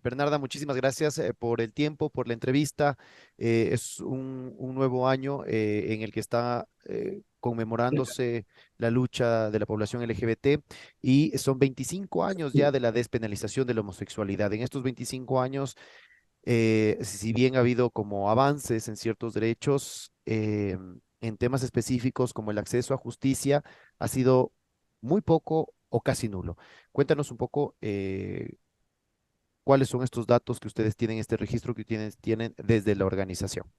Bernarda, muchísimas gracias por el tiempo, por la entrevista. Es un nuevo año en el que está conmemorándose la lucha de la población LGBT y son 25 años ya de la despenalización de la homosexualidad. En estos 25 años, si bien ha habido como avances en ciertos derechos, en temas específicos como el acceso a justicia, ha sido muy poco o casi nulo. Cuéntanos un poco. ¿Cuáles son estos datos que ustedes tienen, este registro que tienen desde la organización?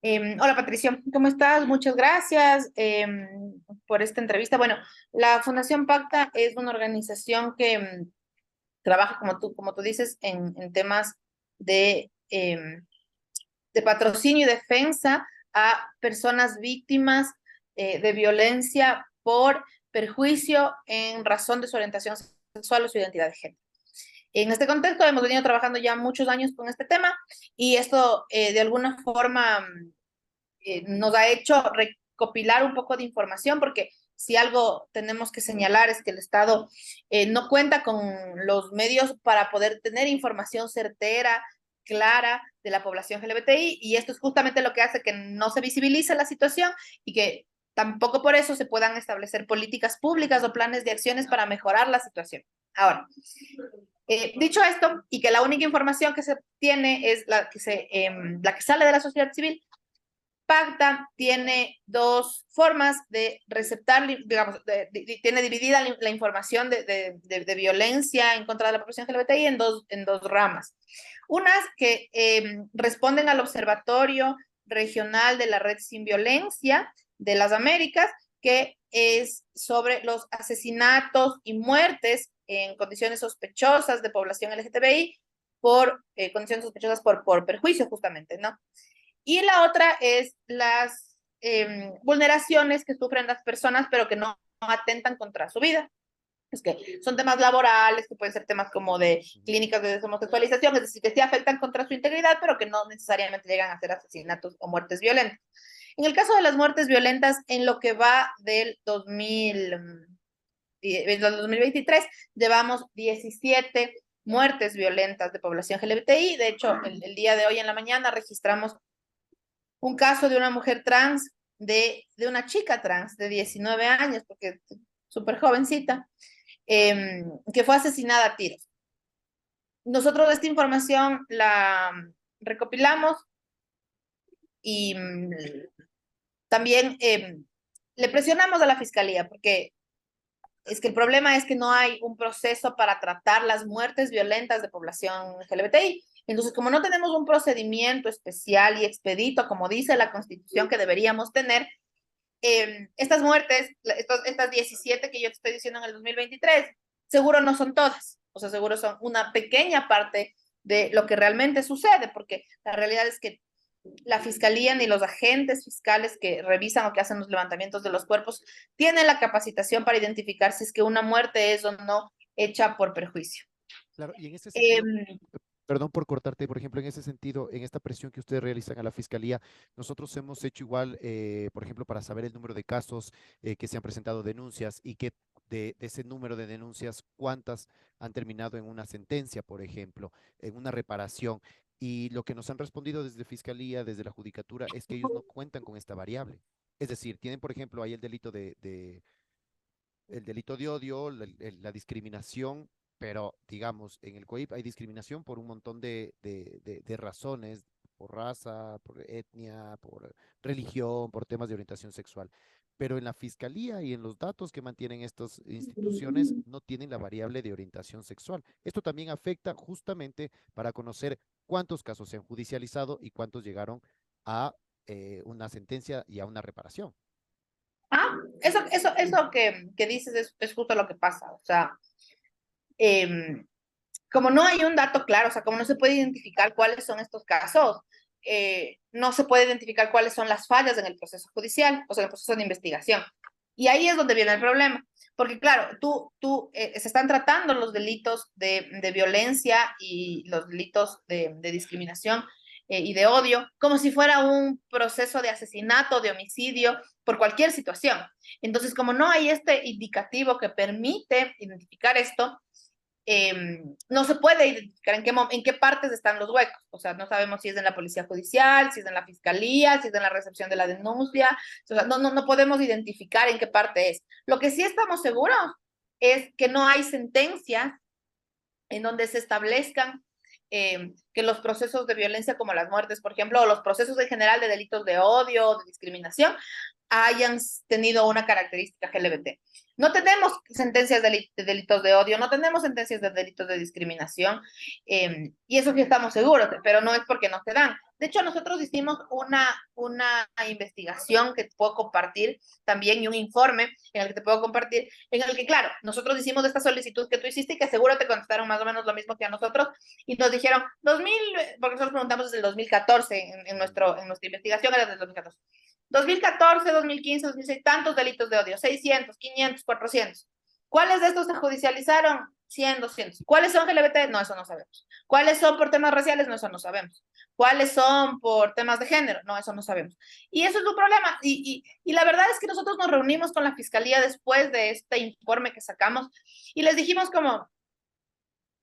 Hola Patricio, ¿cómo estás? Muchas gracias por esta entrevista. Bueno, la Fundación Pacta es una organización que trabaja, como tú dices, en temas de patrocinio y defensa a personas víctimas de violencia por perjuicio en razón de su orientación sexual o su identidad de género. En este contexto hemos venido trabajando ya muchos años con este tema y esto de alguna forma nos ha hecho recopilar un poco de información, porque si algo tenemos que señalar es que el Estado no cuenta con los medios para poder tener información certera, clara de la población LGBTI, y esto es justamente lo que hace que no se visibilice la situación y que tampoco por eso se puedan establecer políticas públicas o planes de acciones para mejorar la situación. Ahora, dicho esto, y que la única información que se tiene es la que sale de la sociedad civil, Pacta tiene dos formas de receptar, digamos, tiene dividida la información de violencia en contra de la población LGBTI en dos ramas. Unas que responden al Observatorio Regional de la Red Sin Violencia de las Américas, que es sobre los asesinatos y muertes en condiciones sospechosas de población LGTBI por condiciones sospechosas por perjuicio, justamente, ¿no? Y la otra es las vulneraciones que sufren las personas, pero que no atentan contra su vida. Es que son temas laborales, que pueden ser temas como de clínicas de deshomosexualización, es decir, que sí afectan contra su integridad, pero que no necesariamente llegan a ser asesinatos o muertes violentas. En el caso de las muertes violentas, en lo que va del 2023, llevamos 17 muertes violentas de población LGBTI. De hecho, el día de hoy en la mañana registramos un caso de una mujer trans, de una chica trans de 19 años, porque súper jovencita, que fue asesinada a tiros. Nosotros esta información la recopilamos y también le presionamos a la fiscalía, porque es que el problema es que no hay un proceso para tratar las muertes violentas de población LGBTI. Entonces, como no tenemos un procedimiento especial y expedito, como dice la Constitución que deberíamos tener, estas muertes, estas 17 que yo te estoy diciendo en el 2023, seguro no son todas, o sea, seguro son una pequeña parte de lo que realmente sucede, porque la realidad es que la fiscalía ni los agentes fiscales que revisan o que hacen los levantamientos de los cuerpos tienen la capacitación para identificar si es que una muerte es o no hecha por perjuicio. Claro, y en ese Eh, sentido, perdón por cortarte, por ejemplo, en ese sentido, en esta presión que ustedes realizan a la fiscalía, nosotros hemos hecho igual, por ejemplo, para saber el número de casos que se han presentado denuncias y que de ese número de denuncias, cuántas han terminado en una sentencia, por ejemplo, en una reparación. Y lo que nos han respondido desde fiscalía, desde la judicatura, es que ellos no cuentan con esta variable. Es decir, tienen, por ejemplo, ahí el delito de odio, la discriminación, pero digamos, en el COIP hay discriminación por un montón de razones, por raza, por etnia, por religión, por temas de orientación sexual. Pero en la fiscalía y en los datos que mantienen estas instituciones no tienen la variable de orientación sexual. Esto también afecta justamente para conocer cuántos casos se han judicializado y cuántos llegaron a una sentencia y a una reparación. eso que dices es justo lo que pasa. O sea, eh, como no hay un dato claro, o sea, como no se puede identificar cuáles son estos casos, no se puede identificar cuáles son las fallas en el proceso judicial, o sea, en el proceso de investigación. Y ahí es donde viene el problema, porque claro, se están tratando los delitos de violencia y los delitos de discriminación y de odio como si fuera un proceso de asesinato, de homicidio, por cualquier situación. Entonces, como no hay este indicativo que permite identificar esto, no se puede identificar en qué partes están los huecos. O sea, no sabemos si es en la policía judicial, si es en la fiscalía, si es en la recepción de la denuncia. O sea, no podemos identificar en qué parte es. Lo que sí estamos seguros es que no hay sentencias en donde se establezcan que los procesos de violencia como las muertes, por ejemplo, o los procesos en general de delitos de odio, de discriminación, hayan tenido una característica LGBT. No tenemos sentencias de delitos de odio, no tenemos sentencias de delitos de discriminación, y eso sí estamos seguros, pero no es porque no se dan. De hecho, nosotros hicimos una investigación que puedo compartir también y un informe en el que te puedo compartir, en el que, claro, nosotros hicimos esta solicitud que tú hiciste y que seguro te contestaron más o menos lo mismo que a nosotros y nos dijeron 2000, porque nosotros preguntamos desde el 2014 en nuestra investigación era desde el 2014. 2014, 2015, 2016, tantos delitos de odio, 600, 500, 400. ¿Cuáles de estos se judicializaron? 100, 200. ¿Cuáles son LGBT? No, eso no sabemos. ¿Cuáles son por temas raciales? No, eso no sabemos. ¿Cuáles son por temas de género? No, eso no sabemos. Y eso es un problema. Y la verdad es que nosotros nos reunimos con la fiscalía después de este informe que sacamos y les dijimos como,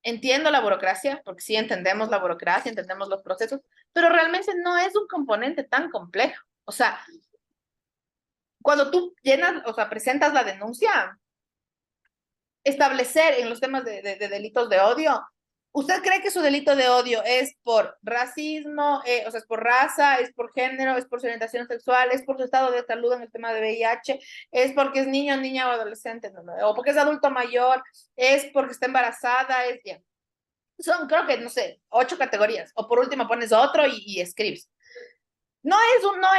entiendo la burocracia, porque sí entendemos la burocracia, entendemos los procesos, pero realmente no es un componente tan complejo. O sea, cuando tú llenas, o sea, presentas la denuncia, establecer en los temas de delitos de odio, ¿usted cree que su delito de odio es por racismo, o sea, es por raza, es por género, es por su orientación sexual, es por su estado de salud en el tema de VIH, es porque es niño, niña o adolescente, ¿no? O porque es adulto mayor, es porque está embarazada, es bien. Son, creo que, no sé, 8 categorías. O por último pones otro y escribes. No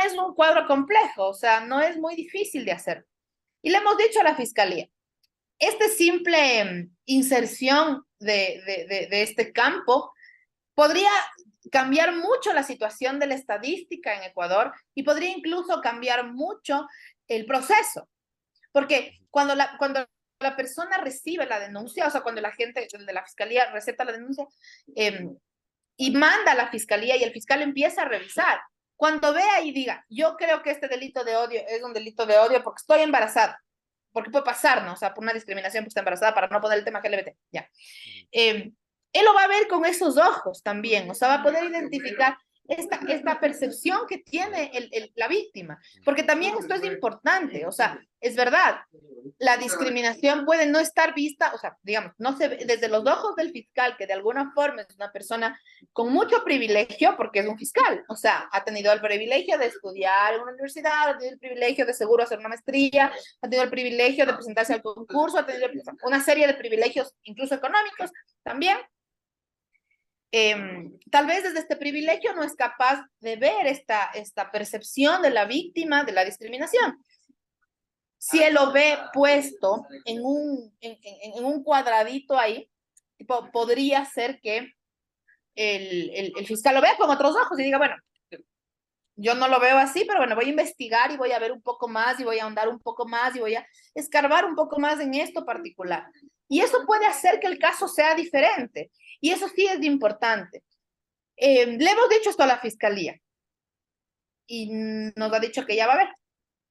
es un cuadro complejo, o sea, no es muy difícil de hacer. Y le hemos dicho a la fiscalía, esta simple inserción de este campo podría cambiar mucho la situación de la estadística en Ecuador y podría incluso cambiar mucho el proceso. Porque cuando la persona recibe la denuncia, o sea, cuando la gente de la fiscalía receta la denuncia y manda a la fiscalía y el fiscal empieza a revisar, cuando vea y diga, yo creo que este delito de odio es un delito de odio porque estoy embarazada, porque puede pasar, ¿no? O sea, por una discriminación porque está embarazada, para no poner el tema LGBT, ya. Él lo va a ver con esos ojos también, o sea, va a poder identificar esta percepción que tiene la víctima, porque también esto es importante, o sea, es verdad, la discriminación puede no estar vista, o sea, digamos, no se ve desde los ojos del fiscal, que de alguna forma es una persona con mucho privilegio, porque es un fiscal, o sea, ha tenido el privilegio de estudiar en una universidad, ha tenido el privilegio de seguro hacer una maestría, ha tenido el privilegio de presentarse al concurso, ha tenido una serie de privilegios, incluso económicos también. Tal vez desde este privilegio no es capaz de ver esta percepción de la víctima de la discriminación. Si él lo ve puesto en un cuadradito ahí, tipo, podría ser que el fiscal lo vea con otros ojos y diga, bueno, yo no lo veo así, pero bueno, voy a investigar y voy a ver un poco más y voy a ahondar un poco más y voy a escarbar un poco más en esto particular. Y eso puede hacer que el caso sea diferente. Y eso sí es importante. Le hemos dicho esto a la fiscalía y nos ha dicho que ya va a ver,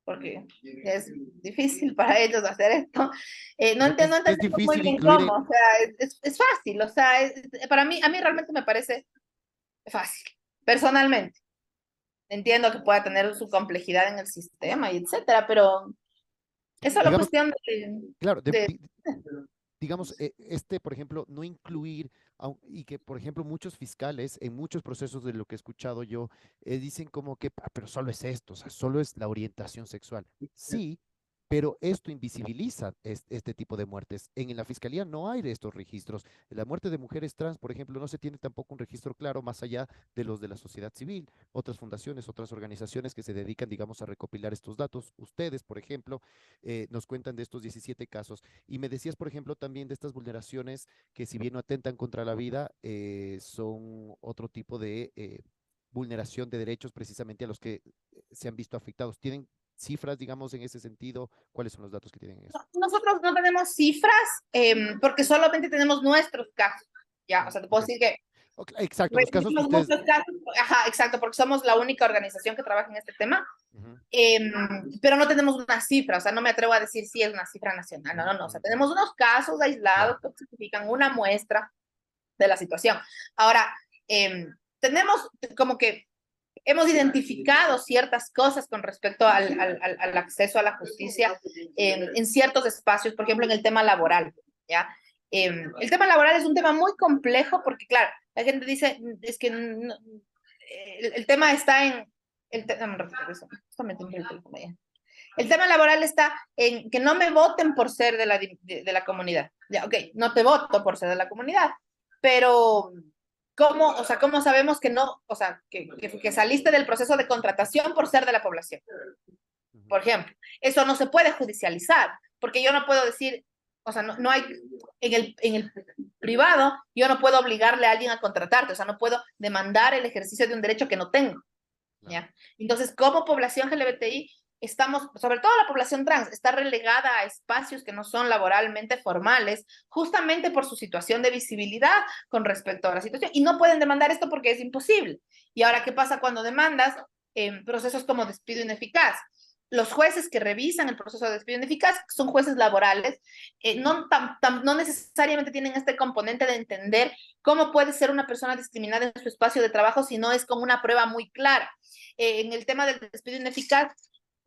porque es difícil para ellos hacer esto. No O sea, entiendo, no es entendemos muy difícil bien incluir cómo, o sea, es fácil, o sea, para mí, a mí realmente me parece fácil, personalmente. Entiendo que pueda tener su complejidad en el sistema y etcétera, pero es solo digamos, cuestión claro, de digamos, por ejemplo, no incluir, y que, por ejemplo, muchos fiscales, en muchos procesos de lo que he escuchado yo, dicen como que, "Ah, pero solo es esto, o sea, solo es la orientación sexual". Sí, pero esto invisibiliza este tipo de muertes. En la fiscalía no hay de estos registros. La muerte de mujeres trans, por ejemplo, no se tiene tampoco un registro claro más allá de los de la sociedad civil, otras fundaciones, otras organizaciones que se dedican, digamos, a recopilar estos datos. Ustedes, por ejemplo, nos cuentan de estos 17 casos. Y me decías, por ejemplo, también de estas vulneraciones que si bien no atentan contra la vida, son otro tipo de vulneración de derechos precisamente a los que se han visto afectados. ¿Tienen cifras, digamos, en ese sentido? ¿Cuáles son los datos que tienen en eso? nosotros no tenemos cifras porque solamente tenemos nuestros casos. Ya, o sea, te puedo Ok, decir que Exacto, los casos que Recibimos ustedes... muchos casos, ajá, exacto, porque somos la única organización que trabaja en este tema, Ujú, pero no tenemos una cifra, o sea, no me atrevo a decir si es una cifra nacional, no, no, no, o sea, tenemos unos casos claro. aislados que significan una muestra de la situación. Ahora, tenemos como que hemos identificado ciertas cosas con respecto al acceso a la justicia en ciertos espacios, por ejemplo, en el tema laboral, ¿ya? El tema laboral es un tema muy complejo porque, claro, la gente dice, es que no, el tema está en... no, justamente el teléfono ya. El tema laboral está en que no me voten por ser de la comunidad. Ya, ok, no te voto por ser de la comunidad, pero ¿cómo, o sea, cómo sabemos que no, o sea, que saliste del proceso de contratación por ser de la población? Ujú, Por ejemplo, eso no se puede judicializar, porque yo no puedo decir, o sea, no hay, en el privado, yo no puedo obligarle a alguien a contratarte, o sea, no puedo demandar el ejercicio de un derecho que no tengo. claro. ¿Ya? Entonces, como población LGBTI, estamos, sobre todo la población trans, está relegada a espacios que no son laboralmente formales, justamente por su situación de visibilidad con respecto a la situación. Y no pueden demandar esto porque es imposible. Y ahora, ¿qué pasa cuando demandas procesos como despido ineficaz? Los jueces que revisan el proceso de despido ineficaz son jueces laborales, no necesariamente tienen este componente de entender cómo puede ser una persona discriminada en su espacio de trabajo si no es con una prueba muy clara. En el tema del despido ineficaz,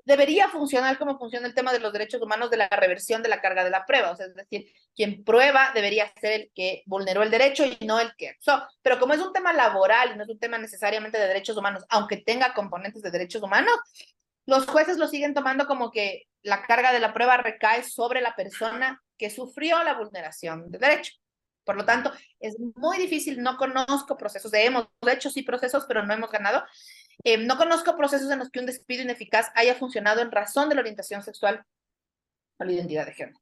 debería funcionar como funciona el tema de los derechos humanos de la reversión de la carga de la prueba. O sea, es decir, quien prueba debería ser el que vulneró el derecho y no el que acusó. Pero como es un tema laboral y no es un tema necesariamente de derechos humanos, aunque tenga componentes de derechos humanos, los jueces lo siguen tomando como que la carga de la prueba recae sobre la persona que sufrió la vulneración de derecho. Por lo Claro. tanto, es muy difícil, no conozco procesos, hemos hecho sí procesos, pero no hemos ganado. No conozco procesos en los que un despido ineficaz haya funcionado en razón de la orientación sexual o la identidad de género.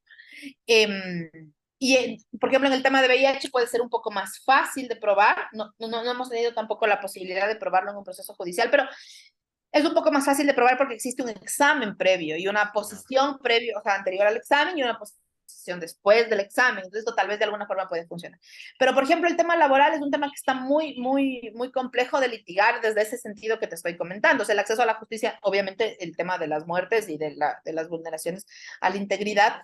Eh, por ejemplo, en el tema de VIH puede ser un poco más fácil de probar. No hemos tenido tampoco la posibilidad de probarlo en un proceso judicial, pero es un poco más fácil de probar porque existe un examen previo y una Claro. posición previo, o sea, anterior al examen y una posición después del examen. Entonces, esto tal vez de alguna forma puede funcionar. Pero, por ejemplo, el tema laboral es un tema que está muy complejo de litigar desde ese sentido que te estoy comentando. O sea, el acceso a la justicia, obviamente, el tema de las muertes y de las vulneraciones a la integridad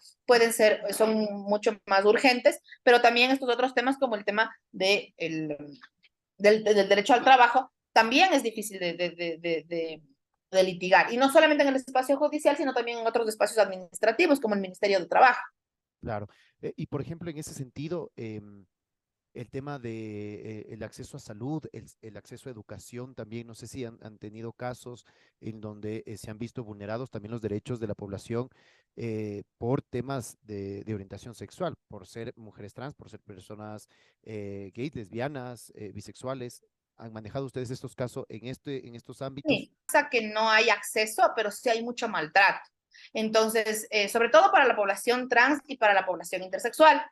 son mucho más urgentes, pero también estos otros temas como el tema del derecho al trabajo también es difícil de litigar. Y no solamente en el espacio judicial, sino también en otros espacios administrativos, como el Ministerio de Trabajo. Claro. Y por ejemplo, en ese sentido, el tema de el acceso a salud, el acceso a educación también, no sé si han tenido casos en donde se han visto vulnerados también los derechos de la población por temas de orientación sexual, por ser mujeres trans, por ser personas gays, lesbianas, bisexuales. ¿Han manejado ustedes estos casos en estos ámbitos? Sí, pasa que no hay acceso, pero sí hay mucho maltrato. Entonces, sobre todo para la población trans y para la población intersexual.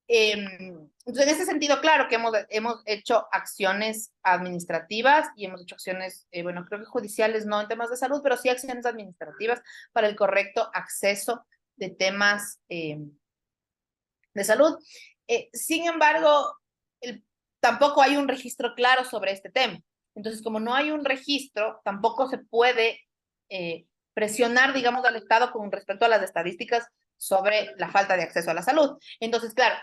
Entonces, en ese sentido, claro que hemos hecho acciones administrativas y hemos hecho acciones, bueno, creo que judiciales, no en temas de salud, pero sí acciones administrativas para el correcto acceso de temas de salud. Sin embargo, el, tampoco hay un registro claro sobre este tema. Entonces, como no hay un registro, tampoco se puede presionar, digamos, al Estado con respecto a las estadísticas sobre la falta de acceso a la salud. Entonces, claro,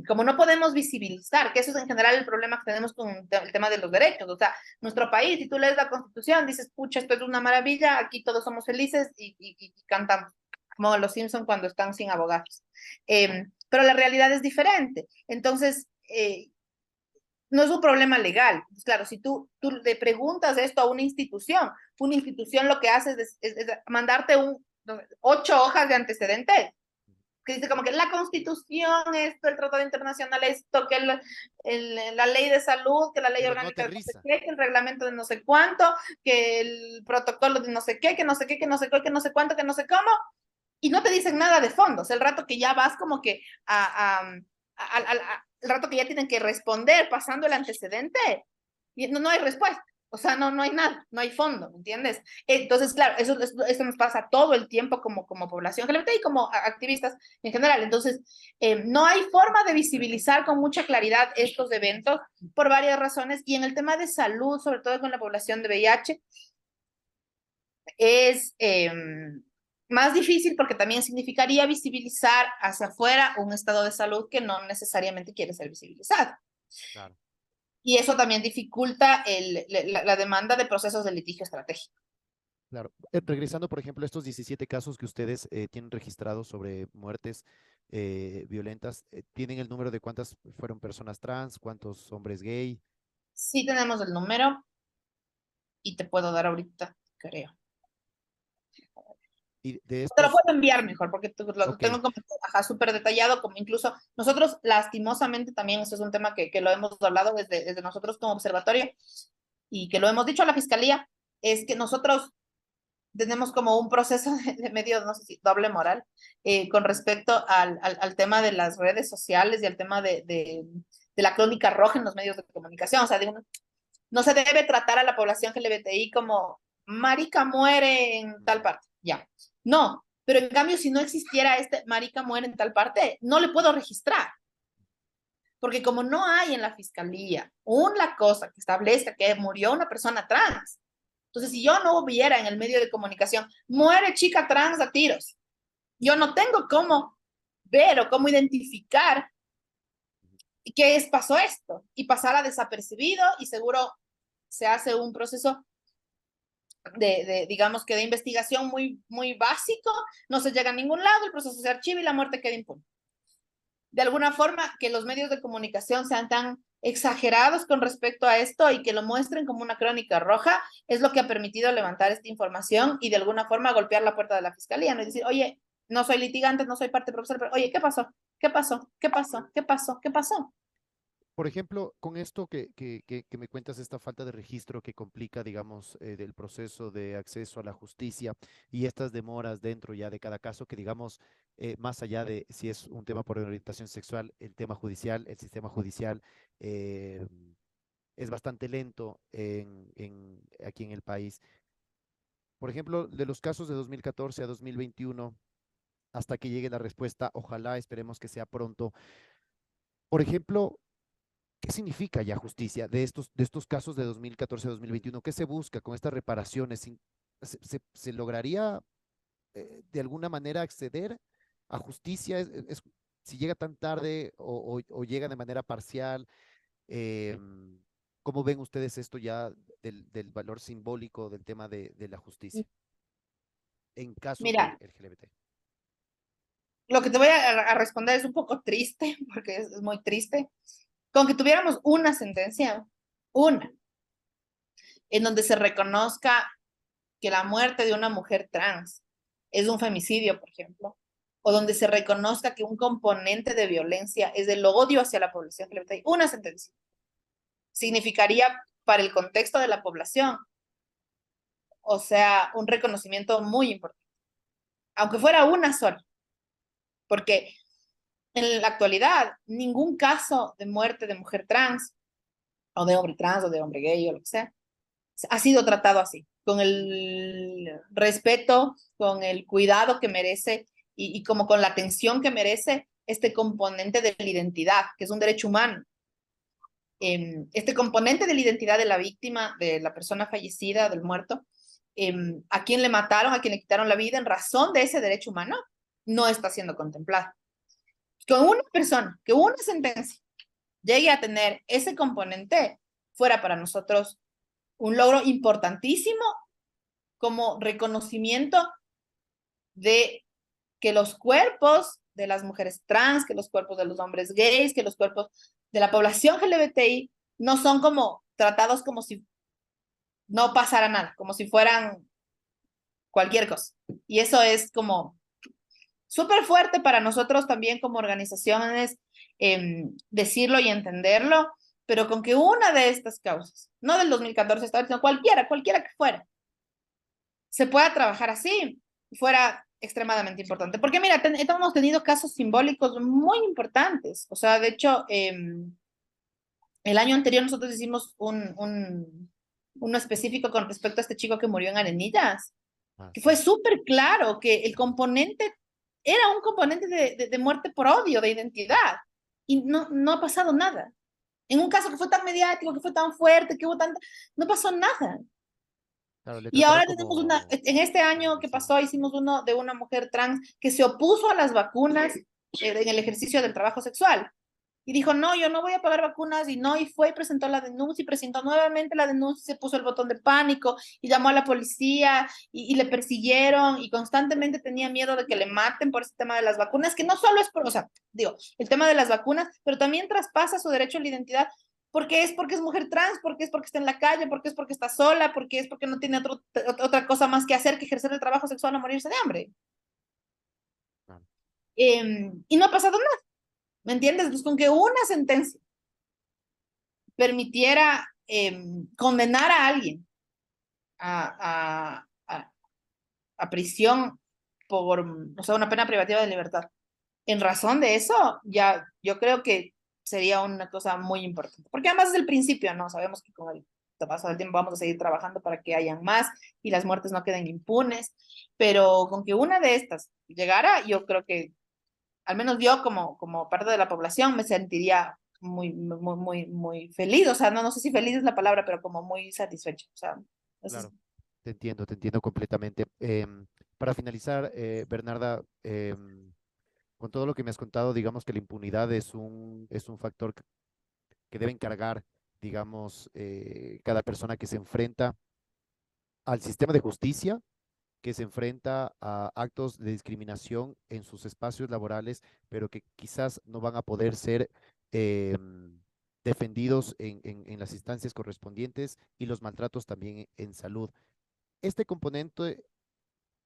como no podemos visibilizar, que eso es en general el problema que tenemos con el tema de los derechos, o sea, nuestro país, si tú lees la Constitución, dices, pucha, esto es una maravilla, aquí todos somos felices y cantamos, como los Simpson cuando están sin abogados. Pero la realidad es diferente. Entonces, no es un problema legal. Pues claro, si tú le preguntas esto a una institución lo que hace es mandarte 8 hojas de antecedentes, que dice como que la Constitución, esto, el Tratado Internacional, esto, que la ley de salud, que la ley Pero no orgánica de no sé aterriza. qué, que el reglamento de no sé cuánto, que el protocolo de no sé qué, que no sé qué, que no sé qué, que no sé cuánto, que no sé cómo, y no te dicen nada de fondos. El rato que ya vas como que el rato que ya tienen que responder pasando el antecedente, y no hay respuesta. O sea, no hay nada, no hay fondo, ¿me entiendes? Entonces, claro, eso nos pasa todo el tiempo como población LGBT y como activistas en general. Entonces, no hay forma de visibilizar con mucha claridad estos eventos por varias razones. Y en el tema de salud, sobre todo con la población de VIH, es más difícil porque también significaría visibilizar hacia afuera un estado de salud que no necesariamente quiere ser visibilizado. Claro. Y eso también dificulta la demanda de procesos de litigio estratégico. Claro. Regresando, por ejemplo, a estos 17 casos que ustedes tienen registrados sobre muertes violentas, ¿tienen el número de cuántas fueron personas trans, cuántos hombres gay? Sí tenemos el número y te puedo dar ahorita, creo. Y de Te lo estos, puedo enviar mejor porque lo ok, tengo como súper detallado, como incluso nosotros lastimosamente también, eso es un tema que lo hemos hablado desde nosotros como observatorio y que lo hemos dicho a la fiscalía, es que nosotros tenemos como un proceso de medio, no sé si doble moral, con respecto al tema de las redes sociales y al tema de la crónica roja en los medios de comunicación. O sea, no se debe tratar a la población LGBTI como marica muere en tal parte. Ya. No, pero en cambio, si no existiera este marica muere en tal parte, no le puedo registrar. Porque como no hay en la fiscalía una cosa que establezca que murió una persona trans, entonces si yo no hubiera en el medio de comunicación, muere chica trans a tiros, yo no tengo cómo ver o cómo identificar qué pasó esto y pasará desapercibido y seguro se hace un proceso digamos que de investigación muy básico, no se llega a ningún lado, el proceso se archiva y la muerte queda impune. De alguna forma, que los medios de comunicación sean tan exagerados con respecto a esto y que lo muestren como una crónica roja, es lo que ha permitido levantar esta información y de alguna forma golpear la puerta de la fiscalía, no es decir, oye, no soy litigante, no soy parte procesal, pero oye, ¿qué pasó? ¿Qué pasó? ¿Qué pasó? ¿Qué pasó? ¿Qué pasó? por ejemplo, con esto que me cuentas, esta falta de registro que complica, digamos, del proceso de acceso a la justicia y estas demoras dentro ya de cada caso, que digamos, más allá de si es un tema por orientación sexual, el tema judicial, el sistema judicial eh, es bastante lento aquí en el país. Por ejemplo, de los casos de 2014 a 2021, hasta que llegue la respuesta, ojalá esperemos que sea pronto. Por ejemplo, ¿qué significa ya justicia de estos casos de 2014 a 2021? ¿Qué se busca con estas reparaciones? ¿Se lograría de alguna manera acceder a justicia? Si llega tan tarde o llega de manera parcial, eh, ¿cómo ven ustedes esto ya del valor simbólico del tema de la justicia en casos de Mira, LGBT? lo que te voy a responder es un poco triste, porque es muy triste. Con que tuviéramos una sentencia, una, en donde se reconozca que la muerte de una mujer trans es un femicidio, por ejemplo, o donde se reconozca que un componente de violencia es el odio hacia la población LGBTI, una sentencia significaría para el contexto de la población, o sea, un reconocimiento muy importante, aunque fuera una sola, porque en la actualidad ningún caso de muerte de mujer trans o de hombre trans o de hombre gay o lo que sea ha sido tratado así, con el respeto, con el cuidado que merece y como con la atención que merece este componente de la identidad, que es un derecho humano. Este componente de la identidad de la víctima, de la persona fallecida, del muerto, a quien le mataron, a quien le quitaron la vida en razón de ese derecho humano, no está siendo contemplado. Con una persona, que una sentencia llegue a tener ese componente, fuera para nosotros un logro importantísimo como reconocimiento de que los cuerpos de las mujeres trans, que los cuerpos de los hombres gays, que los cuerpos de la población LGBTI no son como tratados como si no pasara nada, como si fueran cualquier cosa. Y eso es como súper fuerte para nosotros también como organizaciones decirlo y entenderlo, pero con que una de estas causas, no del 2014 hasta ahora, sino cualquiera que fuera, se pueda trabajar así, fuera extremadamente importante. Porque mira, hemos tenido casos simbólicos muy importantes. O sea, de hecho, el año anterior nosotros hicimos uno específico con respecto a este chico que murió en Arenillas, Ah, que fue sí, súper claro que el componente era un componente de muerte por odio, de identidad, y no ha pasado nada. En un caso que fue tan mediático, que fue tan fuerte, que hubo tanta, no pasó nada. claro, le Y trataron ahora tenemos como, en este año que sí, pasó, hicimos uno de una mujer trans que se opuso a las vacunas en el ejercicio del trabajo sexual. Y dijo, no, yo no voy a pagar vacunas, y no, y fue y presentó la denuncia, y presentó nuevamente la denuncia, se puso el botón de pánico, y llamó a la policía, y le persiguieron, y constantemente tenía miedo de que le maten por ese tema de las vacunas, que no solo es por, o sea, digo, el tema de las vacunas, pero también traspasa su derecho a la identidad, porque es mujer trans, porque es porque está en la calle, porque es porque está sola, porque es porque no tiene otra cosa más que hacer que ejercer el trabajo sexual o morirse de hambre. claro, Y no ha pasado nada, ¿me entiendes? Entonces, con que una sentencia permitiera condenar a alguien a, a, a, a prisión por, o sea, una pena privativa de libertad, en razón de eso, ya yo creo que sería una cosa muy importante. Porque además es el principio, ¿no? Sabemos que con el paso del tiempo vamos a seguir trabajando para que hayan más y las muertes no queden impunes, pero con que una de estas llegara, yo creo que al menos yo como parte de la población me sentiría muy feliz, o sea, no sé si feliz es la palabra, pero como muy satisfecho, o sea, eso es, claro, te entiendo completamente. Para finalizar, Bernarda, con todo lo que me has contado, digamos que la impunidad es un factor que deben cargar, digamos, cada persona que se enfrenta al sistema de justicia, que se enfrenta a actos de discriminación en sus espacios laborales, pero que quizás no van a poder ser defendidos en las instancias correspondientes y los maltratos también en salud. Este componente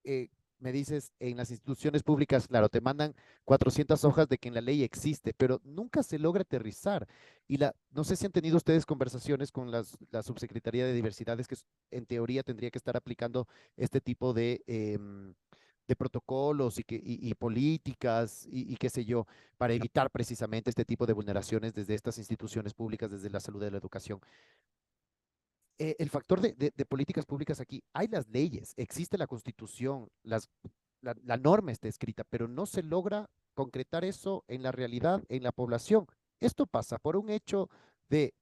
eh, me dices, en las instituciones públicas, claro, te mandan 400 hojas de que en la ley existe, pero nunca se logra aterrizar. Y no sé si han tenido ustedes conversaciones con la Subsecretaría de Diversidades, que en teoría tendría que estar aplicando este tipo de protocolos y políticas y qué sé yo, para evitar precisamente este tipo de vulneraciones desde estas instituciones públicas, desde la salud y la educación. El factor de políticas públicas aquí, hay las leyes, existe la constitución, la norma está escrita, pero no se logra concretar eso en la realidad, en la población. Esto pasa por un hecho de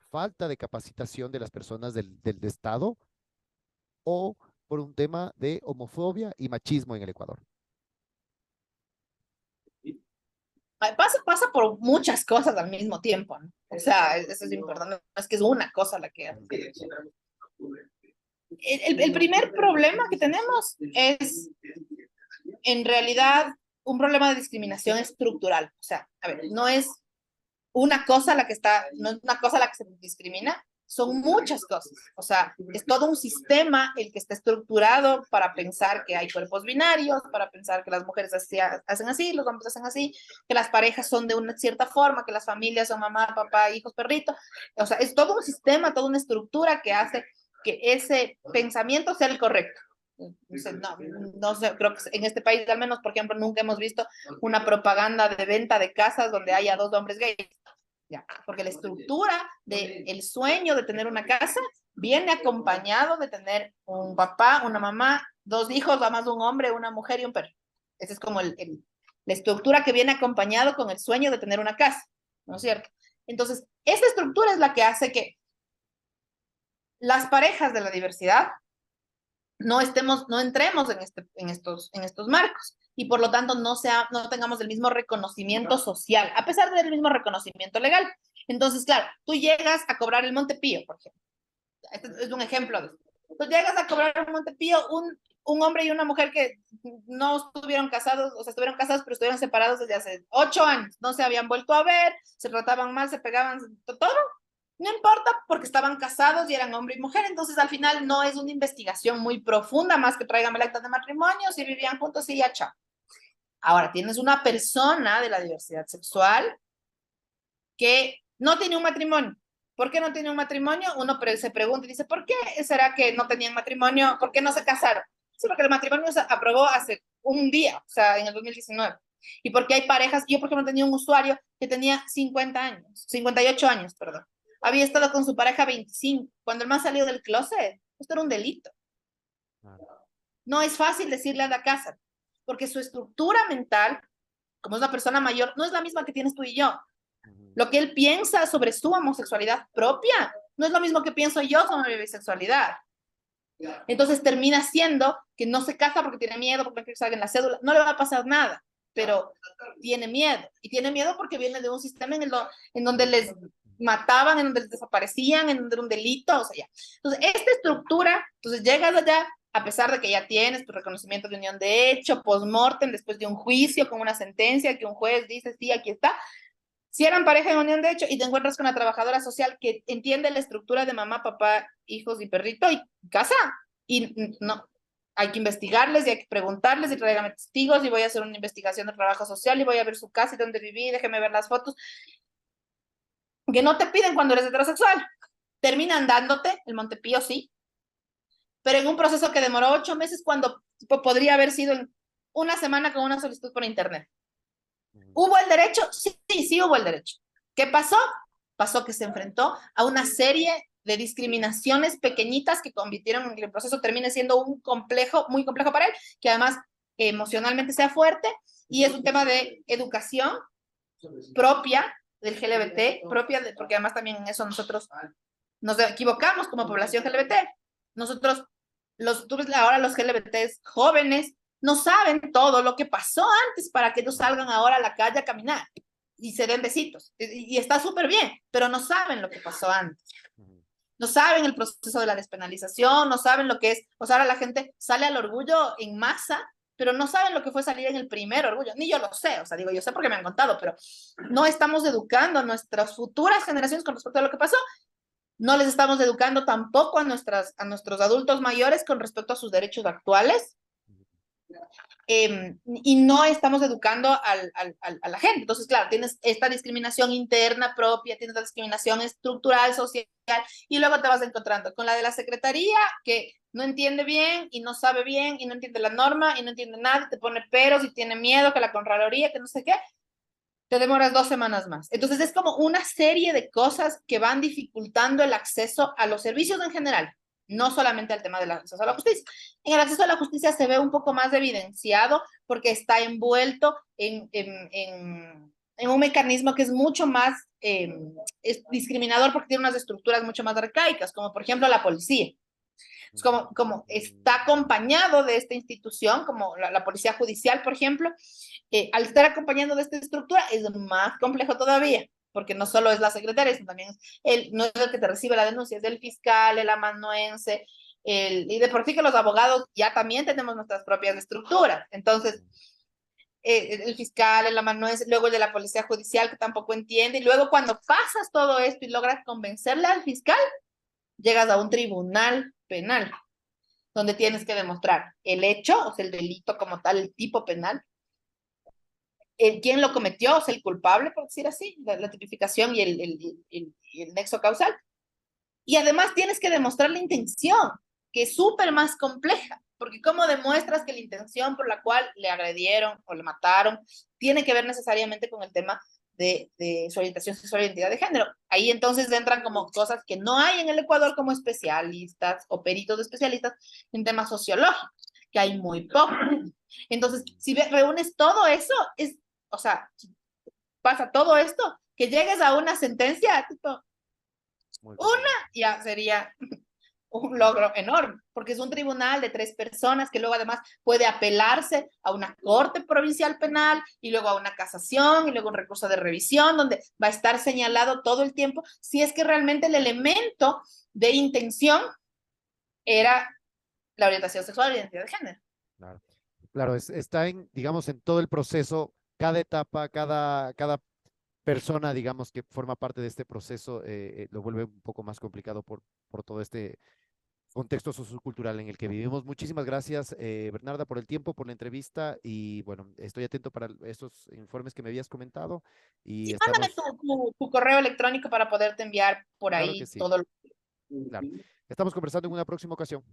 falta de capacitación de las personas del Estado o por un tema de homofobia y machismo en el Ecuador. pasa por muchas cosas al mismo tiempo, ¿no? O sea, eso es importante, no es que es una cosa la que hace. El primer problema que tenemos es en realidad un problema de discriminación estructural. O sea, a ver, no es una cosa la que está, no es una cosa la que se discrimina, son muchas cosas. O sea, es todo un sistema el que está estructurado para pensar que hay cuerpos binarios, para pensar que las mujeres hacen así, los hombres hacen así, que las parejas son de una cierta forma, que las familias son mamá, papá, hijos, perrito. O sea, es todo un sistema, toda una estructura que hace que ese pensamiento sea el correcto. No sé, creo que en este país al menos, por ejemplo, nunca hemos visto una propaganda de venta de casas donde haya dos hombres gays. Ya, porque la estructura del sueño de tener una casa viene acompañado de tener un papá, una mamá, dos hijos, además un hombre, una mujer y un perro. Esa es como la estructura que viene acompañado con el sueño de tener una casa, ¿no es cierto? Entonces, esa estructura es la que hace que las parejas de la diversidad no entremos en estos marcos y por lo tanto no tengamos el mismo reconocimiento social, a pesar del mismo reconocimiento legal. Entonces, claro, tú llegas a cobrar el Montepío, por ejemplo. Este es un ejemplo de esto. Tú llegas a cobrar el Montepío, un hombre y una mujer que no estuvieron casados, o sea, estuvieron casados, pero estuvieron separados desde hace 8 años, no se habían vuelto a ver, se trataban mal, se pegaban, todo, no importa porque estaban casados y eran hombre y mujer, entonces al final no es una investigación muy profunda, más que tráigame el acta de matrimonio, si vivían juntos y ya, chao. Ahora, tienes una persona de la diversidad sexual que no tiene un matrimonio. ¿Por qué no tiene un matrimonio? Uno se pregunta y dice, ¿por qué será que no tenían matrimonio? ¿Por qué no se casaron? Sí, porque el matrimonio se aprobó hace un día, o sea, en el 2019. Y porque hay parejas, yo por ejemplo tenía un usuario que tenía 50 años, 58 años, perdón. había estado con su pareja 25. Cuando el man salió del closet, esto era un delito. No es fácil decirle a la casa, porque su estructura mental, como es una persona mayor, no es la misma que tienes tú y yo. Lo que él piensa sobre su homosexualidad propia no es lo mismo que pienso yo sobre mi bisexualidad. Entonces termina siendo que no se casa porque tiene miedo, porque no quiere que salga en la cédula. No le va a pasar nada, pero tiene miedo. Y tiene miedo porque viene de un sistema en donde les mataban, en donde les desaparecían, en donde era un delito, o sea, ya. Entonces, esta estructura, entonces llegas allá, a pesar de que ya tienes tu reconocimiento de unión de hecho, post-mortem, después de un juicio con una sentencia que un juez dice, sí, aquí está, si eran pareja en unión de hecho y te encuentras con una trabajadora social que entiende la estructura de mamá, papá, hijos y perrito y casa, y no, hay que investigarles y hay que preguntarles y tráigame testigos y voy a hacer una investigación de trabajo social y voy a ver su casa y dónde viví, déjeme ver las fotos, que no te piden cuando eres heterosexual. Terminan dándote el Montepío, sí, pero en un proceso que demoró 8 meses cuando podría haber sido en una semana con una solicitud por internet. ¿Hubo el derecho? Sí, sí hubo el derecho. ¿Qué pasó? Pasó que se enfrentó a una serie de discriminaciones pequeñitas que convirtieron en que el proceso termine siendo un complejo, muy complejo para él, que además emocionalmente sea fuerte, y es un tema de educación propia del LGBT, porque además también en eso nosotros nos equivocamos como población LGBT. Nosotros, tú ves ahora los LGBTs jóvenes, no saben todo lo que pasó antes para que ellos salgan ahora a la calle a caminar y se den besitos. Y está súper bien, pero no saben lo que pasó antes. No saben el proceso de la despenalización, no saben lo que es. O sea, ahora la gente sale al orgullo en masa, pero no saben lo que fue salir en el primer orgullo. Ni yo lo sé, o sea, digo, yo sé porque me han contado, pero no estamos educando a nuestras futuras generaciones con respecto a lo que pasó. No les estamos educando tampoco a nuestros adultos mayores con respecto a sus derechos actuales. Y no estamos educando a la gente. Entonces, claro, tienes esta discriminación interna propia, tienes la discriminación estructural, social, y luego te vas encontrando con la de la secretaría, que no entiende bien y no sabe bien y no entiende la norma y no entiende nada, te pone peros y tiene miedo que la Contraloría, que no sé qué, te demoras 2 semanas más. Entonces es como una serie de cosas que van dificultando el acceso a los servicios en general, no solamente al tema del acceso a la justicia. En el acceso a la justicia se ve un poco más evidenciado porque está envuelto en un mecanismo que es mucho más es discriminador porque tiene unas estructuras mucho más arcaicas, como por ejemplo la policía. Es como está acompañado de esta institución, como la policía judicial, por ejemplo, al estar acompañando de esta estructura es más complejo todavía, porque no solo es la secretaria, sino también no es el que te recibe la denuncia, es el fiscal, el amanuense, y de por sí que los abogados ya también tenemos nuestras propias estructuras. Entonces, el fiscal, el amanuense, luego el de la policía judicial que tampoco entiende, y luego cuando pasas todo esto y logras convencerle al fiscal, llegas a un tribunal penal, donde tienes que demostrar el hecho, o sea, el delito como tal, el tipo penal, quién lo cometió, o sea, el culpable, por decir así, la tipificación y el nexo causal. Y además tienes que demostrar la intención, que es súper más compleja, porque ¿cómo demuestras que la intención por la cual le agredieron o le mataron tiene que ver necesariamente con el tema de su orientación sexual y identidad de género? Ahí entonces entran como cosas que no hay en el Ecuador como especialistas o peritos especialistas en temas sociológicos, que hay muy poco. Entonces, si reúnes todo eso, o sea, pasa todo esto, que llegues a una sentencia, tipo, Muy una complicado. ya sería un logro enorme, porque es un tribunal de 3 personas que luego además puede apelarse a una corte provincial penal y luego a una casación y luego un recurso de revisión donde va a estar señalado todo el tiempo si es que realmente el elemento de intención era la orientación sexual y identidad de género. Claro, claro, está en, digamos, en todo el proceso, cada etapa, cada persona, digamos, que forma parte de este proceso, lo vuelve un poco más complicado por todo este contexto sociocultural en el que vivimos. Muchísimas gracias, Bernarda, por el tiempo, por la entrevista y bueno, estoy atento para estos informes que me habías comentado y Sí, mándame estamos, tu correo electrónico para poderte enviar por claro que ahí sí, todo lo claro. Estamos conversando en una próxima ocasión.